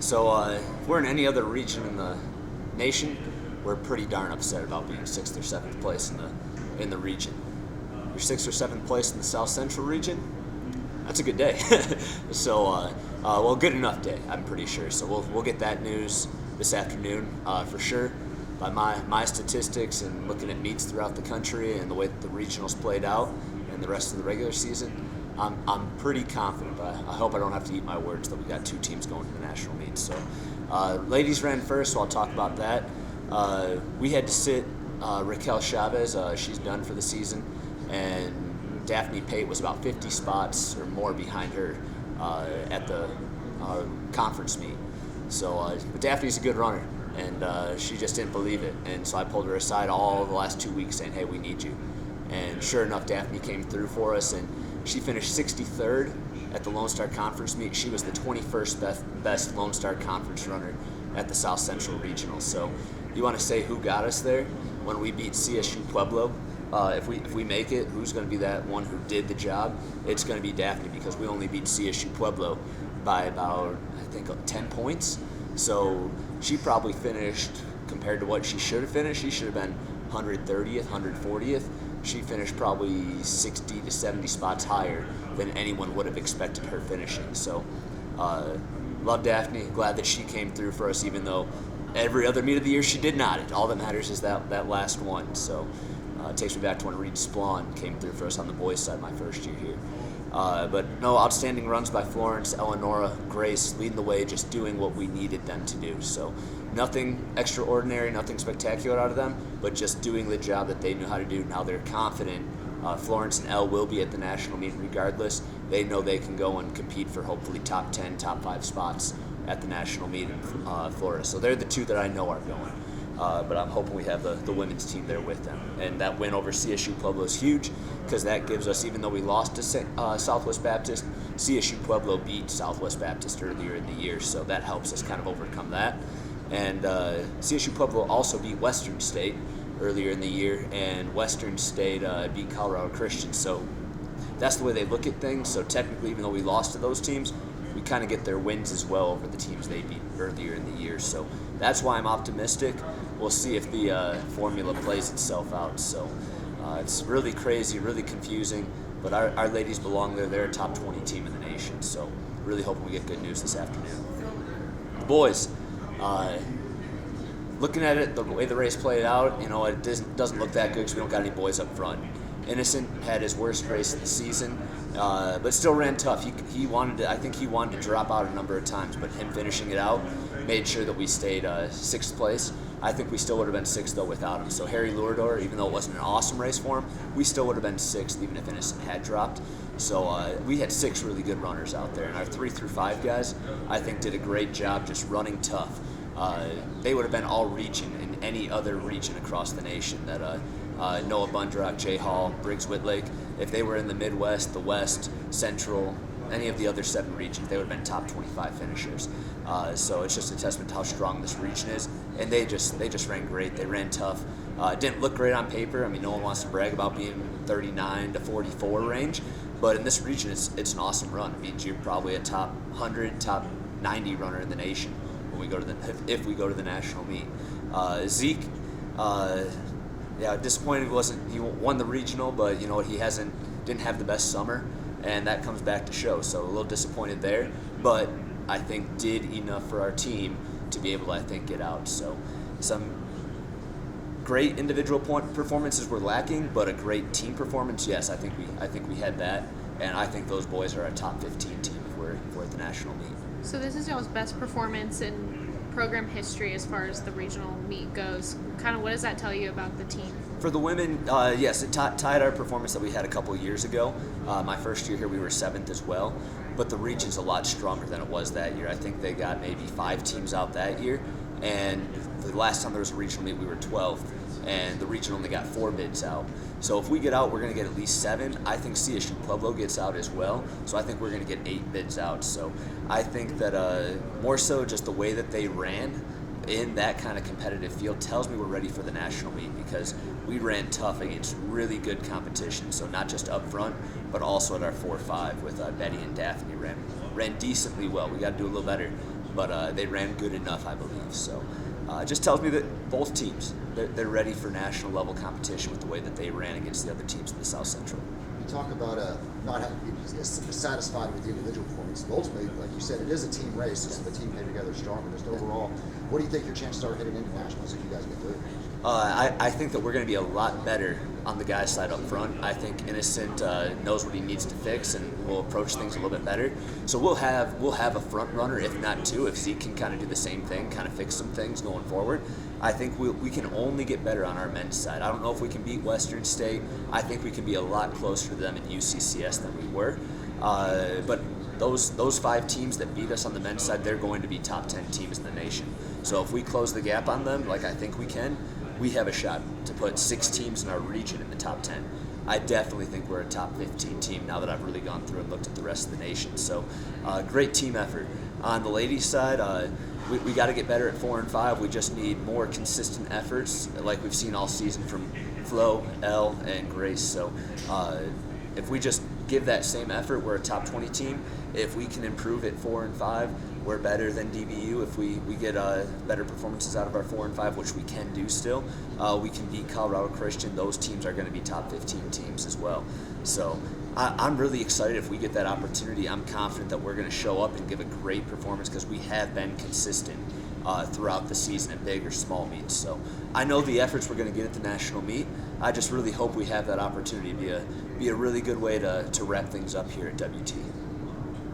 So if we're in any other region in the nation, we're pretty darn upset about being 6th or 7th place in the region. You're 6th or 7th place in the South Central region. That's a good day. So, well, good enough day, I'm pretty sure. So we'll get that news this afternoon for sure. By my statistics and looking at meets throughout the country and the way that the regionals played out and the rest of the regular season, I'm pretty confident, but I hope I don't have to eat my words that we got 2 teams going to the national meets. So, ladies ran first, so I'll talk about that. We had to sit Raquel Chavez. She's done for the season, and Daphne Pate was about 50 spots or more behind her at the conference meet. So, but Daphne's a good runner, and she just didn't believe it. And so I pulled her aside all the last 2 weeks saying, hey, we need you. And sure enough, Daphne came through for us, and she finished 63rd at the Lone Star Conference meet. She was the 21st best Lone Star Conference runner at the South Central Regional. So you want to say who got us there? When we beat CSU Pueblo, if we make it, who's going to be that one who did the job? It's going to be Daphne, because we only beat CSU Pueblo by about, I think, 10 points. So she probably finished, compared to what she should have finished, she should have been 130th, 140th. She finished probably 60 to 70 spots higher than anyone would have expected her finishing. So love Daphne, glad that she came through for us, even though every other meet of the year she did not. All that matters is that last one. So it takes me back to when Reed Splawn came through for us on the boys' side my first year here. But no, outstanding runs by Florence, Eleonora, Grace, leading the way, just doing what we needed them to do. So nothing extraordinary, nothing spectacular out of them, but just doing the job that they knew how to do. Now they're confident. Florence and Elle will be at the national meet regardless. They know they can go and compete for hopefully top 10, top 5 spots at the national meet in Florida. So they're the 2 that I know are going. But I'm hoping we have the women's team there with them. And that win over CSU Pueblo is huge, because that gives us, even though we lost to Southwest Baptist, CSU Pueblo beat Southwest Baptist earlier in the year, so that helps us kind of overcome that. And CSU Pueblo also beat Western State earlier in the year, and Western State beat Colorado Christian. So that's the way they look at things. So technically, even though we lost to those teams, we kind of get their wins as well over the teams they beat earlier in the year. So that's why I'm optimistic. We'll see if the formula plays itself out. So it's really crazy, really confusing, but our ladies belong there. They're a top 20 team in the nation. So really hoping we get good news this afternoon. The boys, looking at it, the way the race played out, it doesn't look that good because we don't got any boys up front. Innocent had his worst race of the season, but still ran tough. I think he wanted to drop out a number of times, but him finishing it out made sure that we stayed 6th place. I think we still would have been 6th, though, without him. So Harry Lurador, even though it wasn't an awesome race for him, we still would have been 6th, even if Innocent had dropped. So we had 6 really good runners out there, and our 3 through 5 guys, I think, did a great job just running tough. They would have been all region in any other region across the nation. That Noah Bundrock, Jay Hall, Briggs Whitlake, if they were in the Midwest, the West, Central, any of the other 7 regions, they would have been top 25 finishers. So it's just a testament to how strong this region is, and they just ran great. They ran tough. Didn't look great on paper. I mean, no one wants to brag about being 39 to 44 range, but in this region, it's an awesome run. It means you're probably a top 100, top 90 runner in the nation when we go to if we go to the national meet. Zeke, disappointed he won the regional, but he didn't have the best summer, and that comes back to show. So a little disappointed there, but I think did enough for our team to be able to, I think, get out. So some great individual performances were lacking, but a great team performance, yes, I think we had that, and I think those boys are a top 15 team if we're at the national meet. So this is y'all's best performance in program history as far as the regional meet goes. Kind of what does that tell you about the team? For the women, yes, it tied our performance that we had a couple of years ago. My first year here, we were 7th as well, but the region's a lot stronger than it was that year. I think they got maybe 5 teams out that year, and the last time there was a regional meet, we were 12th, and the region only got 4 bids out. So if we get out, we're going to get at least 7. I think CSU Pueblo gets out as well, so I think we're going to get 8 bids out. So I think that more so just the way that they ran in that kind of competitive field tells me we're ready for the national meet, because we ran tough against really good competition. So not just up front, but also at our 4-5 with Betty and Daphne ran decently well. We got to do a little better. but they ran good enough, I believe. So it just tells me that both teams, they're ready for national level competition with the way that they ran against the other teams in the South Central. You talk about not having to be satisfied with the individual performance. Ultimately, like you said, it is a team race, so the team came together stronger. Just overall, what do you think your chances are heading into nationals if you guys get through? I think that we're going to be a lot better on the guy's side up front. I think Innocent knows what he needs to fix, and will approach things a little bit better. So we'll have a front runner, if not two, if Zeke can kind of do the same thing, kind of fix some things going forward. I think we can only get better on our men's side. I don't know if we can beat Western State. I think we can be a lot closer to them in UCCS than we were. But those 5 teams that beat us on the men's side, they're going to be top 10 teams in the nation. So if we close the gap on them, like I think we can, we have a shot to put 6 teams in our region in the top 10. I definitely think we're a top 15 team now that I've really gone through and looked at the rest of the nation. So great team effort. On the ladies' side, we got to get better at 4 and 5. We just need more consistent efforts like we've seen all season from Flo, Elle, and Grace. So if we just give that same effort, we're a top 20 team. If we can improve at 4 and 5, we're better than DBU. If we get better performances out of our 4 and 5, which we can do still, we can beat Colorado Christian. Those teams are going to be top 15 teams as well. So I'm really excited if we get that opportunity. I'm confident that we're going to show up and give a great performance because we have been consistent throughout the season at big or small meets. So I know the efforts we're going to get at the national meet. I just really hope we have that opportunity to be a really good way to wrap things up here at WT.